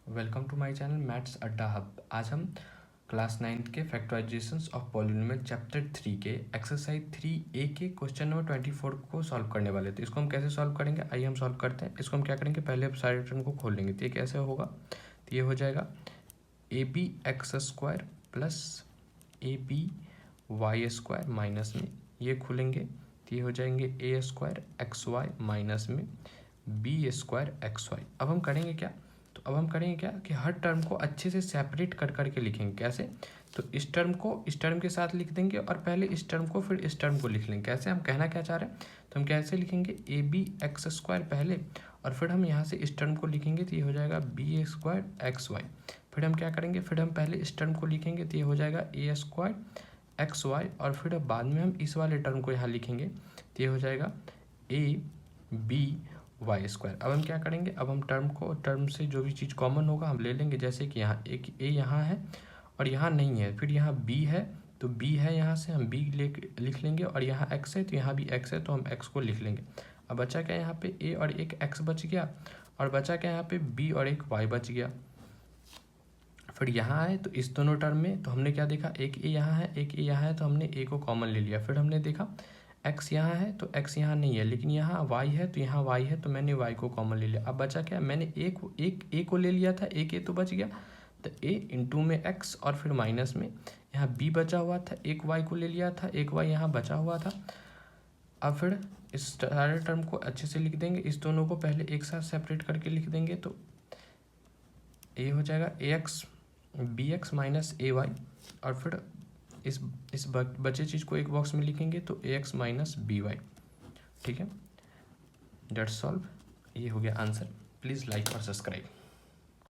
Welcome to my channel maths Adda hub. आज हम class 9th के फैक्टराइजेशंस ऑफ पॉलिनोमियल चैप्टर 3 के एक्सरसाइज 3A के क्वेश्चन नंबर 24 को सॉल्व करने वाले थे। इसको हम कैसे सॉल्व करेंगे, आइए हम सॉल्व करते हैं। इसको हम क्या करेंगे, पहले सारे टर्म को खोल लेंगे। तो ये कैसे होगा, तो ये हो जाएगा AB(x² प्लस AB(y² माइनस में ये खोलेंगे तो ये हो जाएंगे A²(xy) माइनस में B²(xy)। अब हम करेंगे क्या, तो अब हम करेंगे क्या कि हर टर्म को अच्छे से सेपरेट कर करके लिखेंगे। कैसे, तो इस टर्म को इस टर्म के साथ लिख देंगे और पहले इस टर्म को फिर इस टर्म को लिख लेंगे। कैसे, हम कहना क्या चाह रहे हैं, तो हम कैसे लिखेंगे AB(x² पहले और फिर हम यहाँ से इस टर्म को लिखेंगे तो ये हो जाएगा B²(xy)। फिर हम क्या करेंगे, फिर हम पहले इस टर्म को लिखेंगे तो ये हो जाएगा A²(xy) और फिर बाद में हम इस वाले टर्म को यहाँ लिखेंगे तो ये हो जाएगा AB(y²। अब हम क्या करेंगे, अब हम टर्म से जो भी चीज़ कॉमन होगा हम ले लेंगे। जैसे कि यहाँ एक A यहाँ है और यहाँ नहीं है, फिर यहाँ B है तो B है, यहाँ से हम B लिख लेंगे और यहाँ x है तो यहाँ भी x है तो हम x को लिख लेंगे। अब बचा क्या, यहाँ पे A और एक x बच गया और बचा क्या, यहाँ पे B और एक y बच गया। फिर यहाँ है तो इस दोनों टर्म में तो हमने क्या देखा, एक A यहाँ है एक A यहाँ है तो हमने A को कॉमन ले लिया। फिर हमने देखा x यहाँ है तो x यहाँ नहीं है, लेकिन यहाँ y है तो यहाँ y है तो मैंने y को कॉमन ले लिया। अब बचा क्या, मैंने एक a को ले लिया था, एक a तो बच गया, तो a इंटू में x और फिर माइनस में यहाँ b बचा हुआ था, एक y को ले लिया था, एक y यहाँ बचा हुआ था। अब फिर इस सारे टर्म को अच्छे से लिख देंगे, इस दोनों को पहले एक साथ सेपरेट करके लिख देंगे तो a हो जाएगा ax bx माइनस ay और फिर इस बचे चीज़ को एक बॉक्स में लिखेंगे तो ax माइनस by। ठीक है, डेट्स सॉल्व। ये हो गया आंसर। प्लीज़ लाइक और सब्सक्राइब।